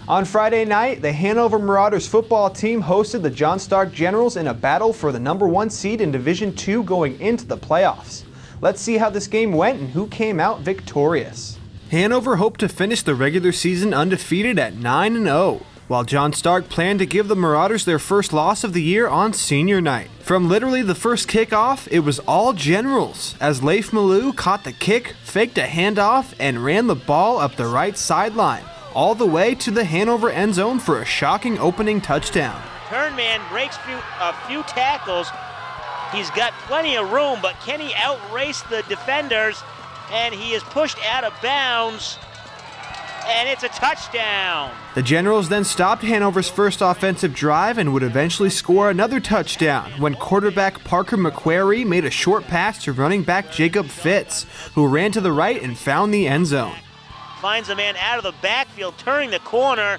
On Friday night, the Hanover Marauders football team hosted the John Stark Generals in a battle for the #1 seed in Division II going into the playoffs. Let's see how this game went and who came out victorious. Hanover hoped to finish the regular season undefeated at 9-0, while John Stark planned to give the Marauders their first loss of the year on senior night. From literally the first kickoff, it was all Generals, as Leif Malou caught the kick, faked a handoff, and ran the ball up the right sideline, all the way to the Hanover end zone for a shocking opening touchdown. Turnman breaks a few tackles. He's got plenty of room, but can he outrace the defenders? And he is pushed out of bounds, and it's a touchdown. The Generals then stopped Hanover's first offensive drive and would eventually score another touchdown when quarterback Parker McQuarrie made a short pass to running back Jacob Fitz, who ran to the right and found the end zone. Finds a man out of the backfield, turning the corner.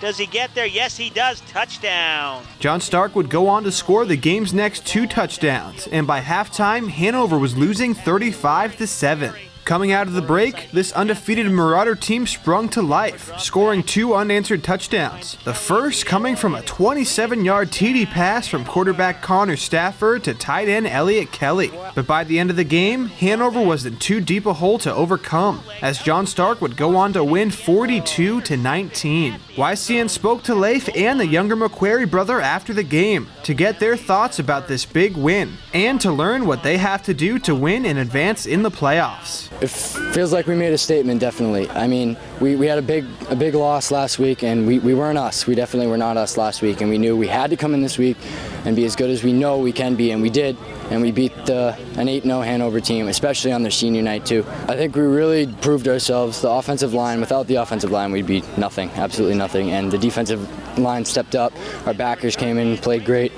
Does he get there? Yes, he does. Touchdown. John Stark would go on to score the game's next 2 touchdowns, and by halftime, Hanover was losing 35-7. Coming out of the break, this undefeated Marauder team sprung to life, scoring 2 unanswered touchdowns. The first coming from a 27-yard TD pass from quarterback Connor Stafford to tight end Elliott Kelly. But by the end of the game, Hanover was in too deep a hole to overcome, as John Stark would go on to win 42-19. YCN spoke to Leif and the younger McQuarrie brother after the game to get their thoughts about this big win and to learn what they have to do to win and advance in the playoffs. It feels like we made a statement, definitely. I mean, we had a big loss last week, and we weren't us. We definitely were not us last week, and we knew we had to come in this week and be as good as we know we can be, and we did. And we beat an 8-0 Hanover team, especially on their senior night, too. I think we really proved ourselves. The offensive line, without the offensive line, we'd be nothing, absolutely nothing. And the defensive line stepped up. Our backers came in and played great.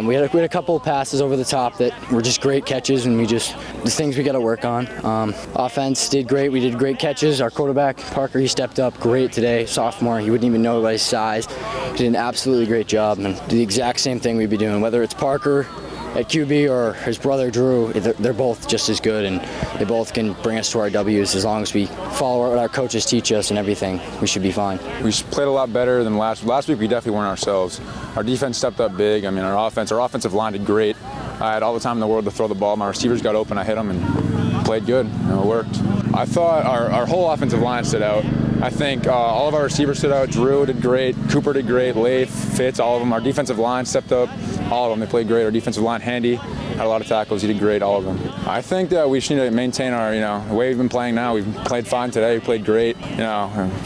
We had a couple of passes over the top that were just great catches, and the things we got to work on. Offense did great. We did great catches. Our quarterback, Parker, he stepped up great today, sophomore. He wouldn't even know by his size. He did an absolutely great job, and the exact same thing we'd be doing, whether it's Parker at QB or his brother Drew. They're both just as good, and they both can bring us to our W's as long as we follow what our coaches teach us and everything. We should be fine. We played a lot better than last week. We definitely weren't ourselves. Our defense stepped up big. I mean, our offensive line did great. I had all the time in the world to throw the ball. My receivers got open. I hit them and played good. It worked. I thought our whole offensive line stood out. I think all of our receivers stood out. Drew did great. Cooper did great. Leif, Fitz, all of them. Our defensive line stepped up. All of them. They played great. Our defensive line, Handy, had a lot of tackles. He did great, all of them. I think that we just need to maintain our, the way we've been playing now. We've played fine today. We played great.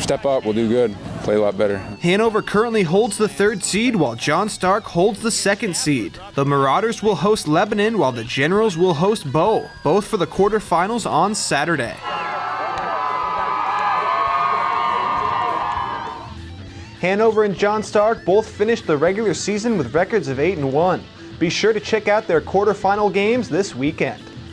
Step up. We'll do good. Play a lot better. Hanover currently holds the 3rd seed, while John Stark holds the 2nd seed. The Marauders will host Lebanon, while the Generals will host Bow, both for the quarterfinals on Saturday. Hanover and John Stark both finished the regular season with records of 8-1. Be sure to check out their quarterfinal games this weekend.